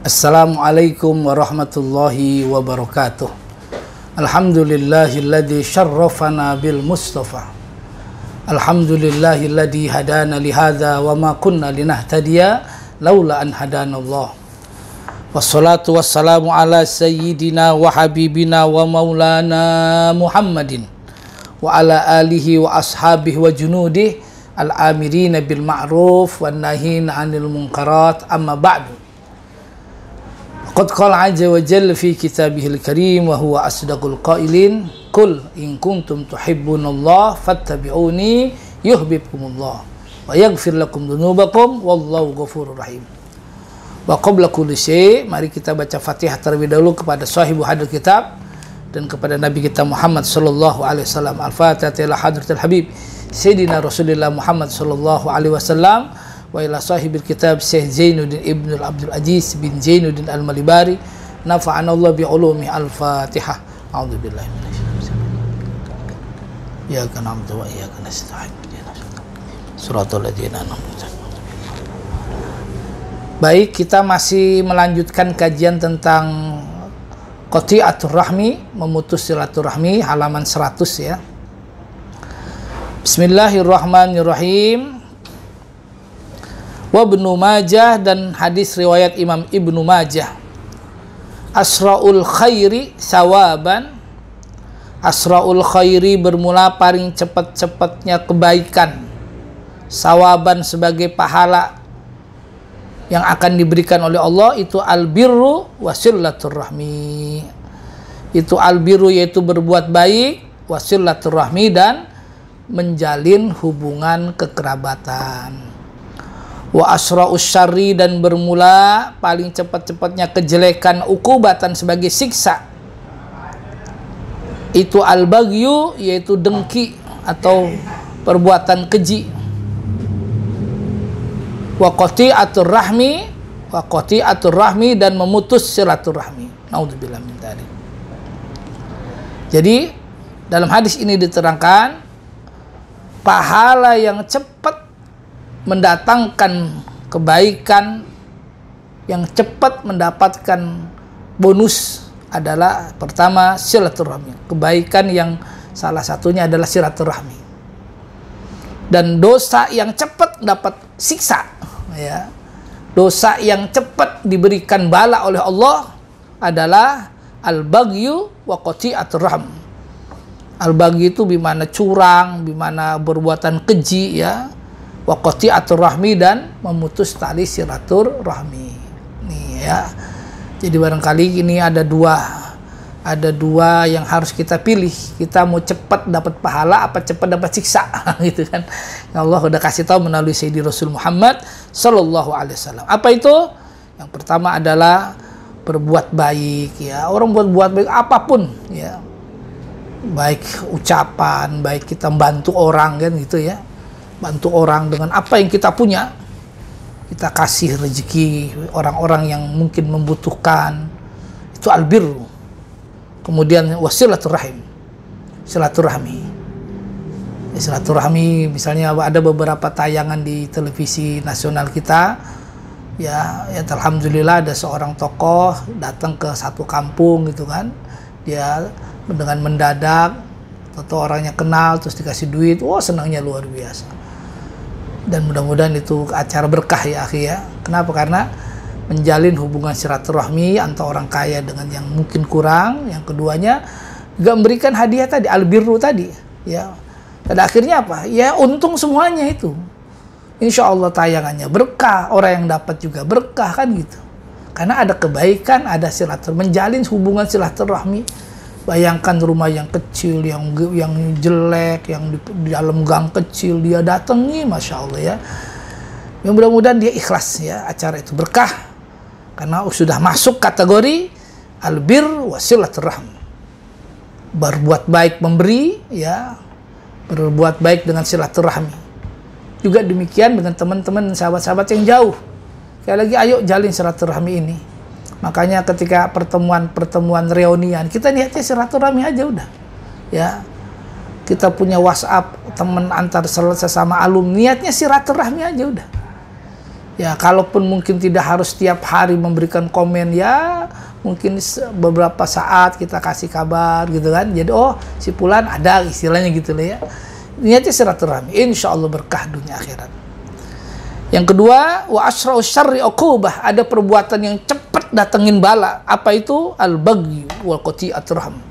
Assalamualaikum warahmatullahi wabarakatuh. Alhamdulillahilladzi syarrafana bil Mustafa. Alhamdulillahilladzi hadana li hadza wa ma kunna linahtadiya laula an hadanallah. Wassalatu wassalamu ala sayyidina wa habibina wa maulana Muhammadin wa ala alihi wa ashabihi wa junudih al-amirina bil ma'ruf wan nahina 'anil munkarat, amma ba'du. Qad qala 'azza wa jalla fi kitabihil karim wa huwa asdaqul qailin, qul in kuntum tuhibbunallah fattabi'uni yuhibbukumullah wa yaghfir lakum dzunubakum wallahu ghafurur rahim. Wa qabla kulli syai', mari kita baca Fatihah terlebih dahulu kepada sahibu hadal kitab dan kepada Nabi kita Muhammad sallallahu alaihi wasallam. Al-Fatihah ila hadratil habib Sayyidina Rasulullah Muhammad sallallahu alaihi wasallam wa ila sahibil kitab Syekh Zainuddin Ibnu Abdul Aziz bin Zainuddin Al-Malibari, nafa'ana Allah bi ulumi. Al-Fatihah. A'udzubillahi minasyaitonir rajim. Iyyaka na'budu wa iyyaka nasta'in. Shiratal ladzina an'amta 'alaihim. Baik, kita masih melanjutkan kajian tentang qati'atur rahmi, memutus silaturahmi, halaman 100 ya. Bismillahirrahmanirrahim. Wa Ibnu Majah, dan hadis riwayat Imam Ibnu Majah. Asra'ul khairi sawaban. Asra'ul khairi bermula paling cepat-cepatnya kebaikan. Sawaban sebagai pahala yang akan diberikan oleh Allah, itu albirru wasilaturrahmi. Itu albirru, yaitu berbuat baik, wasilaturrahmi, dan menjalin hubungan kekerabatan. Wa asra'us syarri, dan bermula paling cepat-cepatnya kejelekan, ukubatan sebagai siksa, itu al-baghyu, yaitu dengki atau perbuatan keji. Wa qati'atur rahmi, wa qati'atur rahmi, dan memutus silaturahmi. Naudzubillah min dzalik. Jadi dalam hadis ini diterangkan pahala yang cepat mendatangkan kebaikan, yang cepat mendapatkan bonus adalah pertama silaturahmi. Kebaikan yang salah satunya adalah silaturahmi. Dan dosa yang cepat dapat siksa ya. Dosa yang cepat diberikan bala oleh Allah adalah al-baghyu wa qati'atur rahm. Al-baghyu itu bimana curang, bimana berbuatan keji ya. Wa qati'atur rahmi, dan memutus tali silaturahmi. Nih ya. Jadi barangkali ini ada dua yang harus kita pilih. Kita mau cepat dapat pahala apa cepat dapat siksa gitu kan. Allah udah kasih tahu melalui Sayyidi Rasul Muhammad sallallahu alaihi wasallam. Apa itu? Yang pertama adalah berbuat baik ya. Orang buat baik apapun ya. Baik ucapan, baik kita membantu orang kan gitu ya. Bantu orang dengan apa yang kita punya, kita kasih rezeki orang-orang yang mungkin membutuhkan, itu albirru. Kemudian wasilaturrahim, silaturahmi. Silaturahmi, misalnya ada beberapa tayangan di televisi nasional kita ya, alhamdulillah ada seorang tokoh datang ke satu kampung gitu kan, dia dengan mendadak atau orangnya kenal terus dikasih duit, wah senangnya luar biasa. Dan mudah-mudahan itu acara berkah ya akhi ya. Kenapa? Karena menjalin hubungan silaturahmi antara orang kaya dengan yang mungkin kurang. Yang keduanya juga memberikan hadiah tadi, albirru tadi ya. Pada akhirnya apa? Ya untung semuanya itu. Insya Allah tayangannya berkah, orang yang dapat juga berkah kan gitu. Karena ada kebaikan, ada silaturahmi, menjalin hubungan silaturahmi. Bayangkan rumah yang kecil, yang jelek, yang di dalam gang kecil, dia datangi, masya Allah ya. Yang mudah-mudahan dia ikhlas ya, acara itu berkah karena sudah masuk kategori albir wasilaturrahmi. Berbuat baik memberi ya, berbuat baik dengan silaturahmi. Juga demikian dengan teman-teman sahabat-sahabat yang jauh. Sekali lagi ayo jalin silaturahmi ini. Makanya ketika pertemuan reunian, kita niatnya silaturahmi aja udah. Ya. Kita punya WhatsApp teman antar sesama alumni, niatnya silaturahmi aja udah. Ya, kalaupun mungkin tidak harus setiap hari memberikan komen, ya mungkin beberapa saat kita kasih kabar gitu kan. Jadi oh si fulan ada, istilahnya gitu lah ya. Niatnya silaturahmi, insya Allah berkah dunia akhirat. Yang kedua, wa asra'u syarri uqubah, ada perbuatan yang cepat datengin bala. Apa itu? Al-baghyu wal qati'atur rahim.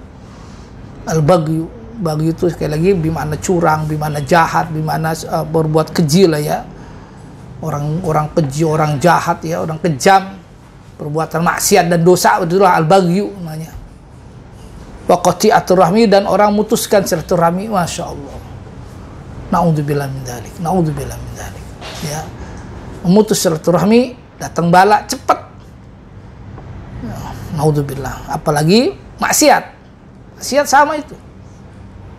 Al-baghyu, baghyu itu sekali lagi bimana curang, bimana jahat, bimana berbuat keji lah ya. Orang keji, orang jahat ya, orang kejam, perbuatan maksiat dan dosa, itulah al-baghyu namanya. Wa qati'atur rahmi, dan orang mutuskan silaturahmi, masya Allah. Naudzubillah min dzalik, naudzubillah min dzalik. Ya, memutus silaturahmi, datang bala cepat. Ya, naudzubillah. Apalagi maksiat, maksiat sama itu.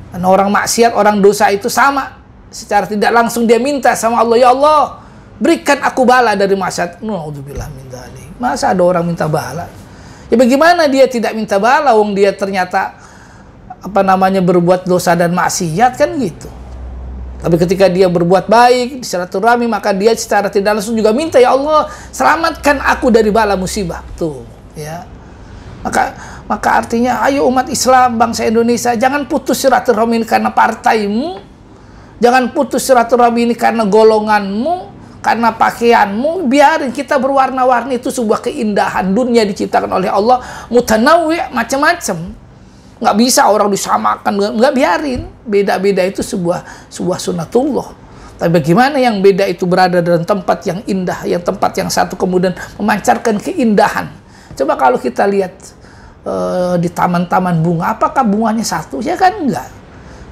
Karena orang maksiat, orang dosa itu sama. Secara tidak langsung dia minta sama Allah, ya Allah, berikan aku bala dari maksiat. Naudzubillah min dzalik. Masa ada orang minta bala? Ya bagaimana dia tidak minta bala, wong dia ternyata berbuat dosa dan maksiat, kan gitu. Tapi ketika dia berbuat baik, silaturahmi, maka dia secara tidak langsung juga minta, ya Allah, selamatkan aku dari bala musibah. Tuh, ya. Maka artinya, ayo umat Islam, bangsa Indonesia, jangan putus silaturahmi ini karena partaimu, jangan putus silaturahmi ini karena golonganmu, karena pakaianmu. Biarin kita berwarna-warni, itu sebuah keindahan. Dunia diciptakan oleh Allah mutanawwi', macam-macam. Nggak bisa orang disamakan, nggak, biarin. Beda-beda itu sebuah sunatullah. Tapi bagaimana yang beda itu berada dalam tempat yang indah, yang tempat yang satu kemudian memancarkan keindahan. Coba kalau kita lihat di taman-taman bunga, apakah bunganya satu? Ya kan enggak.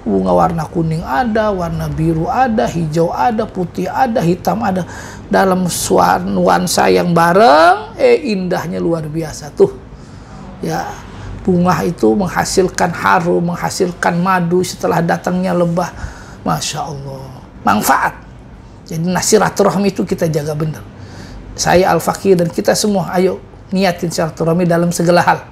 Bunga warna kuning ada, warna biru ada, hijau ada, putih ada, hitam ada. Dalam nuansa yang bareng, indahnya luar biasa tuh. Ya. Bunga itu menghasilkan harum, menghasilkan madu setelah datangnya lebah. Masya Allah. Manfaat. Jadi silaturahmi itu kita jaga benar. Saya Al-Fakir dan kita semua, ayo niatin silaturahmi dalam segala hal.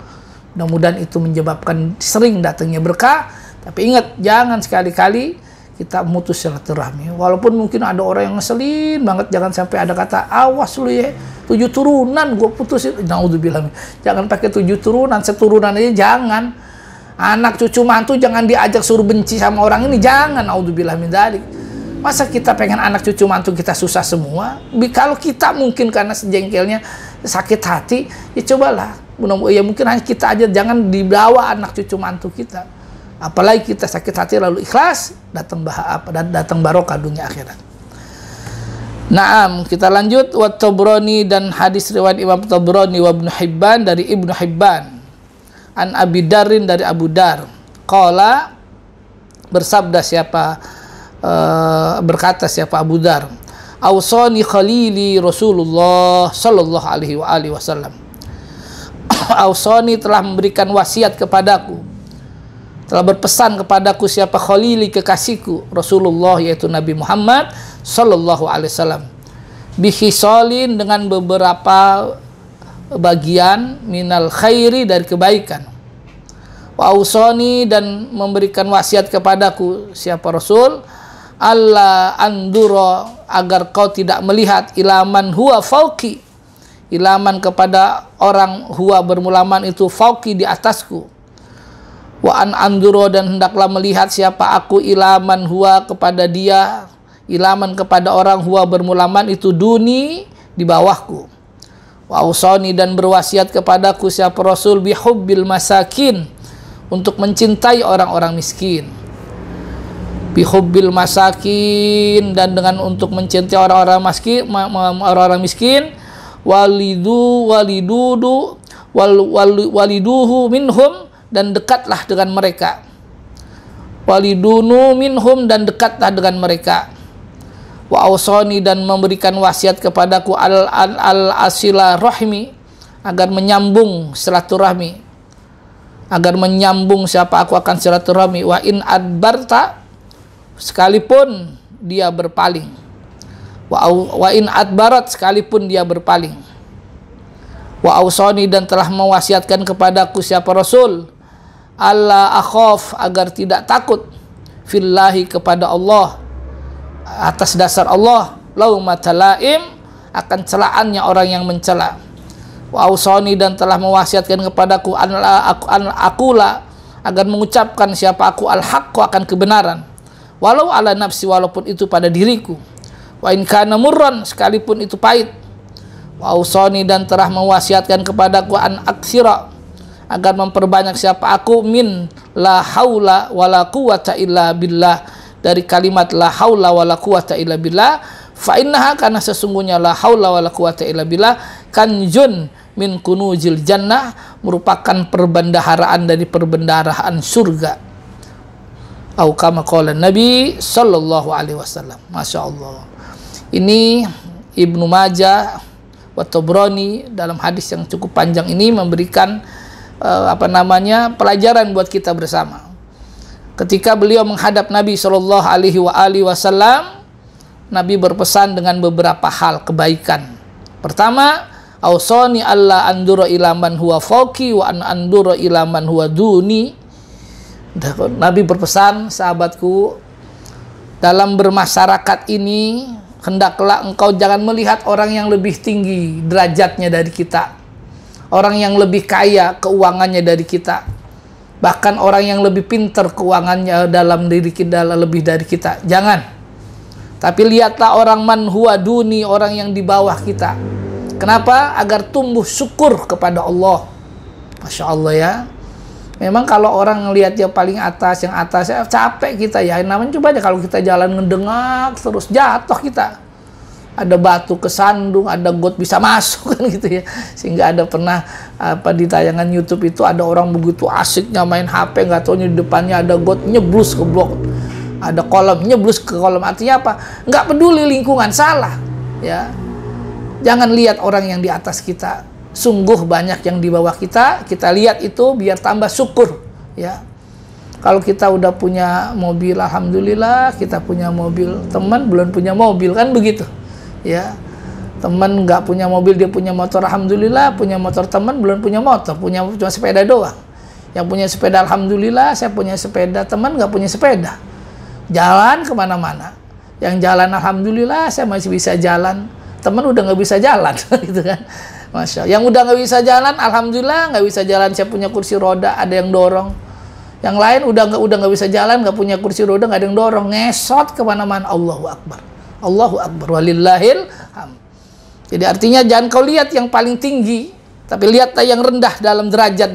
Mudah-mudahan itu menyebabkan sering datangnya berkah. Tapi ingat, jangan sekali-kali kita mutus silaturahmi. Walaupun mungkin ada orang yang ngeselin banget, jangan sampai ada kata, awas lu ya, 7 turunan gue putusin. Naudzubillah. Jangan pakai 7 turunan, seturunan aja jangan. Anak cucu mantu jangan diajak suruh benci sama orang ini, jangan. Naudzubillah min dzalik. Masa kita pengen anak cucu mantu kita susah semua? Kalau kita mungkin karena sejengkelnya sakit hati, ya cobalah. Ya mungkin hanya kita aja, jangan dibawa anak cucu mantu kita. Apalagi kita sakit hati lalu ikhlas, datang barokah dunia akhirat. Naam, kita lanjut. Wa Tabrani, dan hadis riwayat Imam Tabrani wa Ibnu Hibban, dari Ibnu Hibban. An Abi Darin, dari Abu Dar. Qala, bersabda berkata siapa Abu Dar, Ausani khalili Rasulullah sallallahu alaihi wasallam. Ausani, telah memberikan wasiat kepadaku, telah berpesan kepadaku siapa khalili, kekasihku Rasulullah, yaitu Nabi Muhammad sallallahu alaihi wasallam, bihisolin, dengan beberapa bagian, minal khairi, dari kebaikan. Wa ausani, dan memberikan wasiat kepadaku siapa Rasul, alla anduro, agar kau tidak melihat, ilaman huwa fauqi, ilaman kepada orang, huwa bermulaman itu, fauqi, di atasku. Wa an anduro, dan hendaklah melihat siapa aku, ilaman huwa, kepada dia, ilaman kepada orang, huwa bermulaman itu, duni, di bawahku. Wa ausani, dan berwasiat kepadaku siapa Rasul, bihubbil masakin, untuk mencintai orang-orang miskin. Bihubbil masakin, dan dengan untuk mencintai orang-orang miskin, waliduhu minhum, dan dekatlah dengan mereka. Walidunu minhum, dan dekatlah dengan mereka. Wa ausani, dan memberikan wasiat kepadaku al-asila rahmi, agar menyambung silaturahmi, agar menyambung siapa aku akan silaturahmi. Wa in adbarta, sekalipun dia berpaling. Wa in adbarat, sekalipun dia berpaling. Wa ausani, dan telah mewasiatkan kepadaku siapa Rasul, alla akhaf, agar tidak takut, fillahi, kepada Allah, atas dasar Allah, laumata laim, akan celaannya orang yang mencela. Wa ausani, dan telah mewasiatkan kepadaku akulah agar mengucapkan siapa aku al-haqqu akan kebenaran, walau ala nafsi, walaupun itu pada diriku, wa in kana murran, sekalipun itu pahit. Wa ausani, dan telah mewasiatkan kepadaku an aktsira, agar memperbanyak siapa aku min la haula wala quwata illa billah, dari kalimat la haula wala quwata illa billah. Fa innaha, karena sesungguhnya la haula wala quwata illa billah kanjun min kunuzil jannah, merupakan perbendaharaan dari perbendaharaan surga. Au kama qala Nabi sallallahu alaihi wasallam. Masya Allah. Ini Ibnu Majah wa Tabrani dalam hadis yang cukup panjang ini memberikan pelajaran buat kita bersama. Ketika beliau menghadap Nabi sallallahu alaihi wasallam, Nabi berpesan dengan beberapa hal kebaikan. Pertama, ausoni alla andura ila man huwa fauqi wa an andura ila man huwa duni. Nabi berpesan, sahabatku, dalam bermasyarakat ini hendaklah engkau jangan melihat orang yang lebih tinggi derajatnya dari kita, orang yang lebih kaya keuangannya dari kita, bahkan orang yang lebih pintar keuangannya dalam diri kita lebih dari kita. Jangan. Tapi lihatlah orang man huwa duni, orang yang di bawah kita. Kenapa? Agar tumbuh syukur kepada Allah. Masya Allah ya. Memang kalau orang ngelihat yang paling atas, yang atas, capek kita ya. Namanya coba aja kalau kita jalan ngedengak terus, jatuh kita. Ada batu kesandung, ada got bisa masuk kan gitu ya. Sehingga ada pernah di tayangan YouTube itu ada orang begitu asiknya main HP, nggak tahunya di depannya ada got, nyeblus ke blok. Ada kolam, nyeblus ke kolam. Artinya apa? Nggak peduli lingkungan, salah ya. Jangan lihat orang yang di atas kita, sungguh banyak yang di bawah kita. Kita lihat itu biar tambah syukur ya. Kalau kita udah punya mobil, alhamdulillah. Kita punya mobil, teman belum punya mobil, kan begitu ya. Teman nggak punya mobil, dia punya motor, alhamdulillah. Punya motor, teman belum punya motor, punya cuma sepeda doang. Yang punya sepeda, alhamdulillah. Saya punya sepeda, teman nggak punya sepeda. Jalan kemana-mana. Yang jalan, alhamdulillah, saya masih bisa jalan. Teman udah nggak bisa jalan, gitu kan. Masya Allah. Yang udah nggak bisa jalan, alhamdulillah nggak bisa jalan. Saya punya kursi roda, ada yang dorong. Yang lain udah nggak bisa jalan, nggak punya kursi roda, nggak ada yang dorong, ngesot kemana-mana. Allahu Akbar, Allahu Akbar, walillahil hamd. Jadi artinya jangan kau lihat yang paling tinggi, tapi lihatlah yang rendah dalam derajat,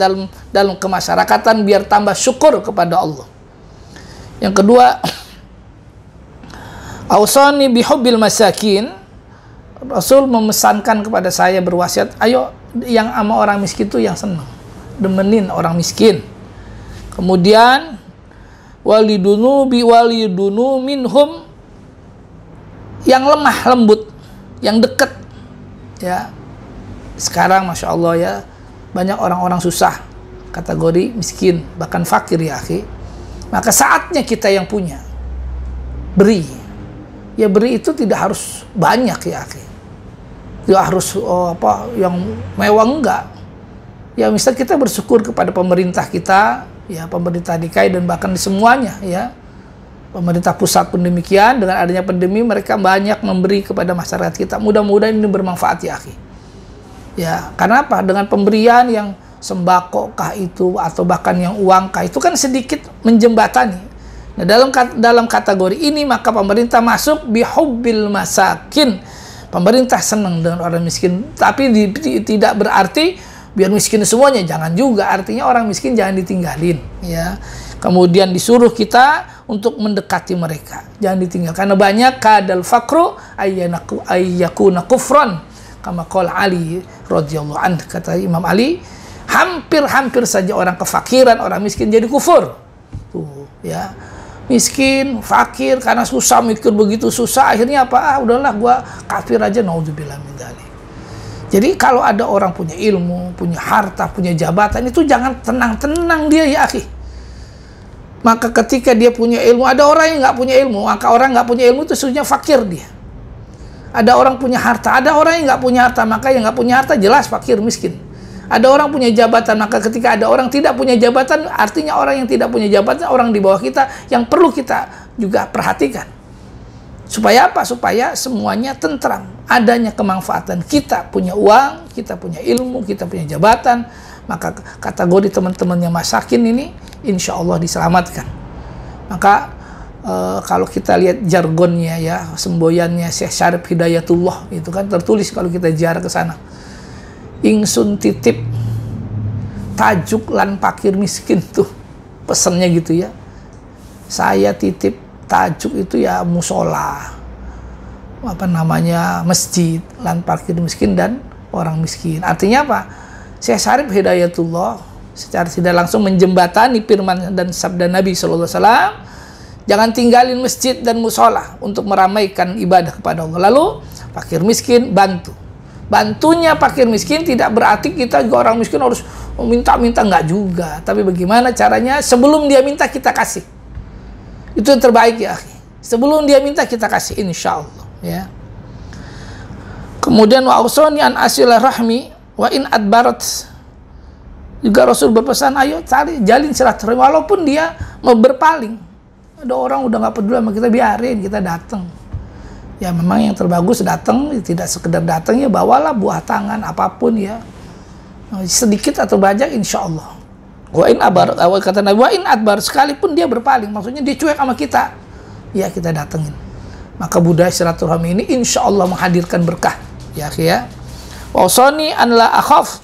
dalam kemasyarakatan, biar tambah syukur kepada Allah. Yang kedua, ausani bihubbil masakin. Rasul memesankan kepada saya, berwasiat, ayo yang sama orang miskin itu yang senang, demenin orang miskin. Kemudian walidunu minhum, yang lemah lembut, yang dekat ya. Sekarang Masya Allah ya, banyak orang-orang susah, kategori miskin, bahkan fakir ya akhi. Maka saatnya kita yang punya, beri. Ya beri itu tidak harus banyak ya akhi. Tidak harus yang mewah, enggak. Ya misal kita bersyukur kepada pemerintah kita, ya pemerintah DKI dan bahkan di semuanya ya. Pemerintah pusat pun demikian, dengan adanya pandemi mereka banyak memberi kepada masyarakat kita. Mudah-mudahan ini bermanfaat ya akhi. Ya, karena apa? Dengan pemberian yang sembako kah itu atau bahkan yang uang kah itu kan sedikit menjembatani. Nah, dalam kategori ini maka pemerintah masuk bihubbil masakin. Pemerintah senang dengan orang miskin, tapi tidak berarti biar miskin semuanya, jangan juga. Artinya orang miskin jangan ditinggalin ya. Kemudian disuruh kita untuk mendekati mereka, jangan ditinggal, karena banyak kadal fakru ayyakuna kufran, kama qala Ali radhiyallahu anhu. Kata Imam Ali, hampir saja orang kefakiran, orang miskin jadi kufur. Tuh ya, miskin, fakir karena susah, mikir begitu susah, akhirnya apa? Udahlah gua kafir aja, naudzubillah min dzalik. Jadi kalau ada orang punya ilmu, punya harta, punya jabatan, itu jangan tenang-tenang dia ya akhi. Maka ketika dia punya ilmu, ada orang yang nggak punya ilmu, maka orang nggak punya ilmu itu sesungguhnya fakir dia. Ada orang punya harta, ada orang yang nggak punya harta, maka yang nggak punya harta jelas fakir, miskin. Ada orang punya jabatan, maka ketika ada orang tidak punya jabatan, artinya orang yang tidak punya jabatan, orang di bawah kita yang perlu kita juga perhatikan. Supaya apa? Supaya semuanya tentram. Adanya kemanfaatan. Kita punya uang, kita punya ilmu, kita punya jabatan. Maka kategori teman-teman yang masakin ini insya Allah diselamatkan. Maka kalau kita lihat jargonnya ya, semboyannya Syekh Syarif Hidayatullah itu kan tertulis kalau kita ziarah ke sana. Ingsun titip tajuk lan pakir miskin tuh. Pesannya gitu ya. Saya titip tajuk itu ya musola, masjid, lan parkir miskin dan orang miskin. Artinya apa? Syekh Syarif Hidayatullah secara tidak langsung menjembatani firman dan sabda Nabi SAW, jangan tinggalin masjid dan musola untuk meramaikan ibadah kepada Allah. Lalu fakir miskin bantu. Bantunya fakir miskin tidak berarti kita juga orang miskin harus minta-minta, enggak juga. Tapi bagaimana caranya? Sebelum dia minta kita kasih. Itu yang terbaik ya. Sebelum dia minta kita kasih, insya Allah ya. Kemudian wa ausani an asilah rahmi wa in adbarat, juga Rasul berpesan, ayo cari jalin silaturahmi walaupun dia mau berpaling. Ada orang udah nggak peduli sama kita, biarin, kita datang. Ya memang yang terbagus datang, tidak sekedar datang ya, bawalah buah tangan apapun ya, sedikit atau banyak insya Allah. Wa in abar, kata Nabi, wa in adbar, sekalipun dia berpaling, maksudnya dia cuek sama kita, ya kita datengin. Maka budaya silaturahmi ini insya Allah menghadirkan berkah ya. Wasoni an la akhaf,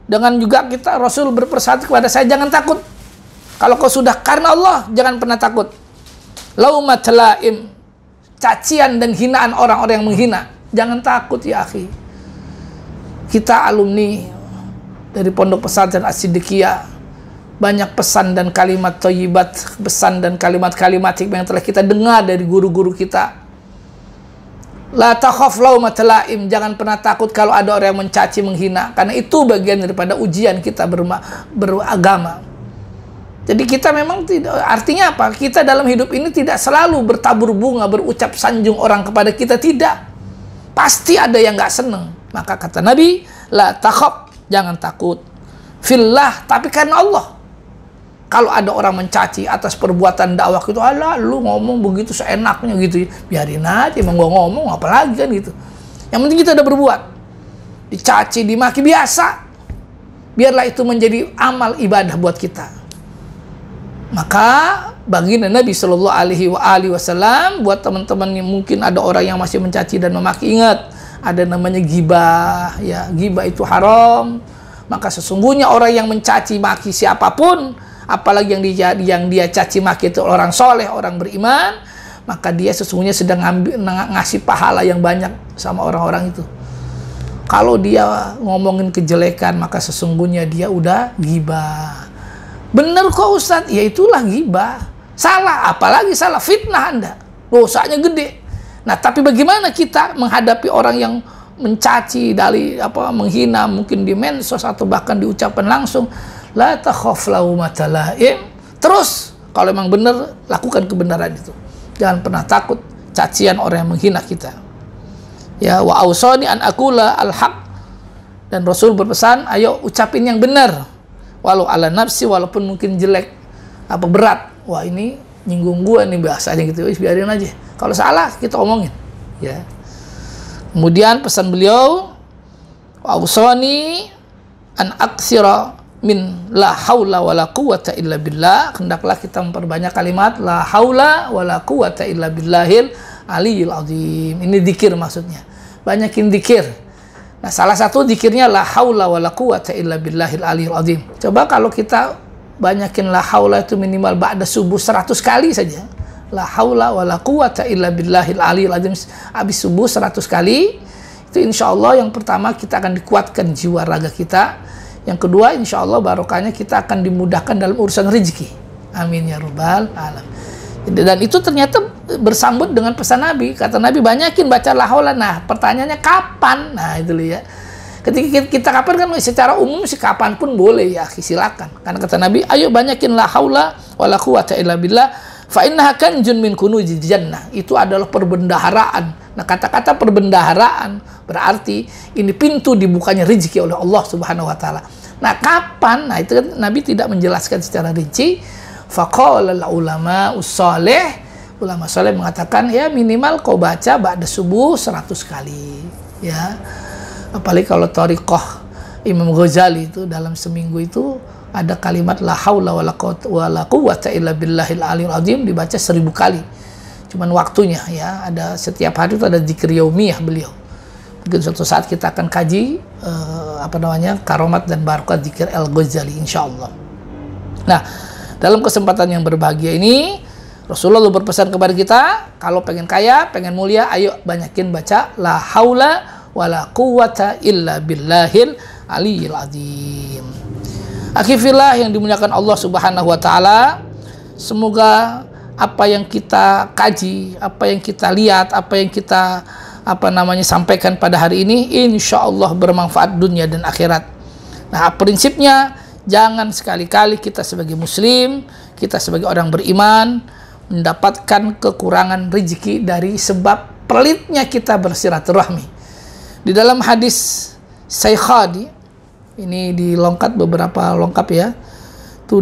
dengan juga kita Rasul berpersatu kepada saya, jangan takut. Kalau kau sudah karena Allah, jangan pernah takut. Laumat laim, cacian dan hinaan orang-orang yang menghina, jangan takut ya akhi. Kita alumni dari Pondok Pesantren As-Siddiqiyah, banyak pesan dan kalimat thayyibat, pesan dan kalimat-kalimat hikmah yang telah kita dengar dari guru-guru kita. La takhaf laumat laim, jangan pernah takut kalau ada orang yang mencaci, menghina, karena itu bagian daripada ujian kita beragama. Jadi kita memang tidak, artinya apa? Kita dalam hidup ini tidak selalu bertabur bunga, berucap sanjung orang kepada kita, tidak. Pasti ada yang nggak seneng. Maka kata Nabi, la takhaf, jangan takut. Fillah, tapi karena Allah. Kalau ada orang mencaci atas perbuatan dakwah itu, alah lu ngomong begitu seenaknya gitu, biarin aja, emang gua ngomong apalagi kan gitu. Yang penting kita udah berbuat. Dicaci, dimaki biasa, biarlah itu menjadi amal ibadah buat kita. Maka baginda Nabi Shallallahu Alaihi Wasallam, buat teman-teman yang mungkin ada orang yang masih mencaci dan memaki, ingat ada namanya ghibah ya, ghibah itu haram. Maka sesungguhnya orang yang mencaci maki siapapun, apalagi yang dia caci maki itu orang soleh, orang beriman, maka dia sesungguhnya sedang ngasih pahala yang banyak sama orang-orang itu. Kalau dia ngomongin kejelekan, maka sesungguhnya dia udah ghibah. Bener kok Ustadz, ya itulah ghibah. Salah, apalagi salah, fitnah Anda, dosanya gede. Nah, tapi bagaimana kita menghadapi orang yang mencaci, menghina, mungkin di medsos atau bahkan diucapkan langsung, la takhaf laumata laim. Terus kalau memang benar, lakukan kebenaran itu. Jangan pernah takut cacian orang yang menghina kita. Ya, wa ausani an aqula al-haq, dan Rasul berpesan, ayo ucapin yang benar. Walau ala nafsi, walaupun mungkin jelek, berat. Wah, ini nyinggung gua nih bahasanya gitu, biarin aja. Kalau salah kita omongin ya. Kemudian pesan beliau, ausani an aksira min la haula wala quwata illa billah, hendaklah kita memperbanyak kalimat la haula wala quwata illa billahil aliyil azim. Ini zikir maksudnya, banyakin zikir. Nah, salah satu zikirnya la haula wala quwata illa billahil aliyil azim. Coba kalau kita banyakin la haula itu minimal ba'da subuh 100 kali saja. La haula wala quwata illa billahil aliyil azim. Habis subuh 100 kali. Itu insya Allah yang pertama kita akan dikuatkan jiwa raga kita. Yang kedua insya Allah barokahnya kita akan dimudahkan dalam urusan rezeki. Amin ya rabbal alamin. Dan itu ternyata bersambut dengan pesan Nabi. Kata Nabi, banyakin baca la haula. Nah, pertanyaannya kapan? Nah, itu ya. Ketika kita kapan kan secara umum sih kapan pun boleh ya, silakan. Karena kata Nabi, ayo banyakin la haula wala quwata illa billah fa innaha kanjun min kunuzil jannah. Itu adalah perbendaharaan. Nah, kata-kata perbendaharaan berarti ini pintu dibukanya rezeki oleh Allah Subhanahu wa taala. Nah, kapan? Nah, itu kan Nabi tidak menjelaskan secara rinci. Faqala ulama ussalih, ulama soleh mengatakan ya minimal kau baca ba'da subuh 100 kali ya. Apalagi kalau thariqah Imam Ghazali itu dalam seminggu itu ada kalimat la haula wala quwwata illa billahil aliyil azim dibaca 1000 kali. Cuman waktunya ya, ada setiap hari itu ada zikir yaumiyah beliau. Mungkin suatu saat kita akan kaji karomat dan barokat zikir Al-Ghazali insyaallah. Nah, dalam kesempatan yang berbahagia ini Rasulullah berpesan kepada kita, kalau pengen kaya, pengen mulia, ayo banyakin baca la haula wala quwwata illa billahil aliyil azim. Akhifillah yang dimuliakan Allah Subhanahu wa taala, semoga apa yang kita kaji, apa yang kita lihat, apa yang kita sampaikan pada hari ini insya Allah bermanfaat dunia dan akhirat. Nah, prinsipnya jangan sekali-kali kita sebagai muslim, kita sebagai orang beriman mendapatkan kekurangan rezeki dari sebab pelitnya kita bersilaturahmi. Di dalam hadis Saikhadi ini dilengkap beberapa lengkap ya. Tuh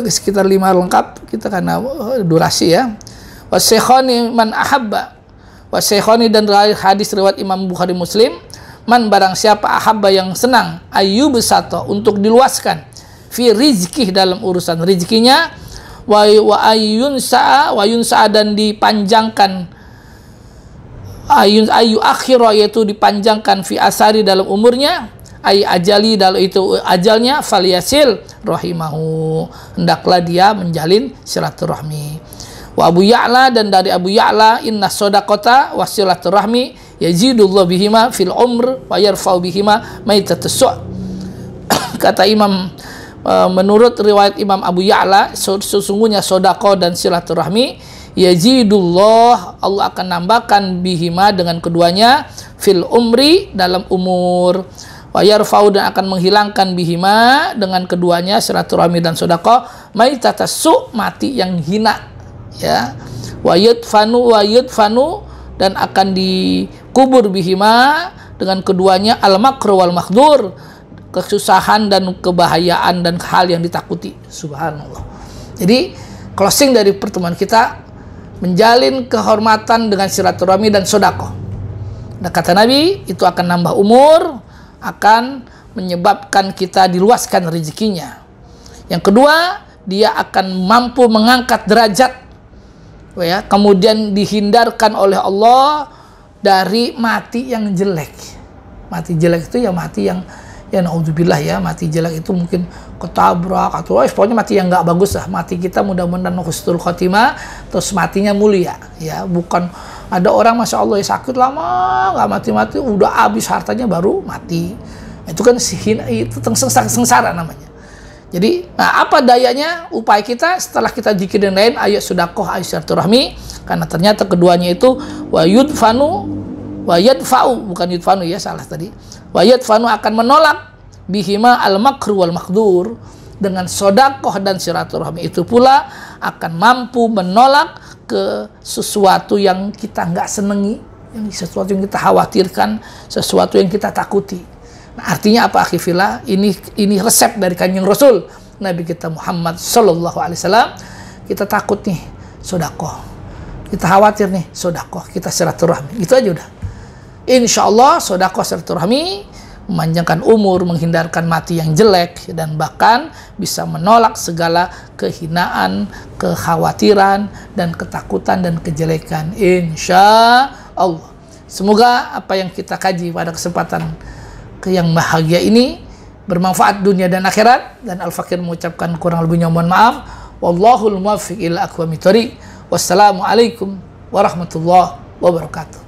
sekitar 5 lengkap kita karena durasi ya. Wasaikhani man ahabba. Wasaikhani dan hadis riwayat Imam Bukhari Muslim, man barang siapa ahabba yang senang ayyub sato untuk diluaskan fi rizkih dalam urusan rezekinya wa ayun sa'a dan dipanjangkan ayu akhirah yaitu dipanjangkan fi asari dalam umurnya ay ajali dalam itu ajalnya falyasil rahimahu hendaklah dia menjalin silaturahmi. Wa Abu Ya'la dan dari Abu Ya'la inna shadaqata wa silaturahmi yazidullahu bihima fil umr wa yarfa'u bihima maitatus kata Imam menurut riwayat Imam Abu Ya'la, sesungguhnya sedekah dan silaturahmi yazidullah, Allah akan nambahkan bihima dengan keduanya fil umri dalam umur, wa yarfa'u dan akan menghilangkan bihima dengan keduanya silaturahmi dan sedekah maitatus mati yang hina ya, wa yudfanu dan akan dikubur bihima dengan keduanya al makru wal makdur, kesusahan dan kebahayaan dan hal yang ditakuti. Subhanallah. Jadi closing dari pertemuan kita, menjalin kehormatan dengan silaturahmi dan sedekah. Nah, kata Nabi itu akan nambah umur, akan menyebabkan kita diluaskan rezekinya. Yang kedua, dia akan mampu mengangkat derajat ya, kemudian dihindarkan oleh Allah dari mati yang jelek. Mati jelek itu ya mati yang ya naudzubillah ya, mati jelek itu mungkin ketabrak atau pokoknya mati yang nggak bagus lah. Mati kita mudah-mudahan husnul khotimah, terus matinya mulia ya, bukan ada orang masya Allah ya sakit lama nggak mati-mati udah habis hartanya baru mati. Itu kan itu sengsara namanya. Jadi nah, apa dayanya upaya kita setelah kita zikirin lain ayat sedekah ayat silaturahmi, karena ternyata keduanya itu wa yadfa'u bukan yudfanu ya, salah tadi. Wa yadfanu akan menolak bihima al makru wal makdur, dengan sedekah dan silaturahmi itu pula akan mampu menolak ke sesuatu yang kita nggak senengi, yang sesuatu yang kita khawatirkan, sesuatu yang kita takuti. Nah, artinya apa akhifillah? Ini resep dari Kanjeng Rasul Nabi kita Muhammad sallallahu alaihi wasallam. Kita takut nih sedekah, kita khawatir nih sedekah, kita silaturahmi, itu aja udah. Insya Allah sedekah silaturahmi memanjangkan umur, menghindarkan mati yang jelek, dan bahkan bisa menolak segala kehinaan, kekhawatiran, dan ketakutan dan kejelekan. Insya Allah. Semoga apa yang kita kaji pada kesempatan yang bahagia ini bermanfaat dunia dan akhirat, dan Al-Fakir mengucapkan kurang lebihnya mohon maaf. Wallahul muwaffiq ila aqwamit thoriq. Wassalamualaikum warahmatullahi wabarakatuh.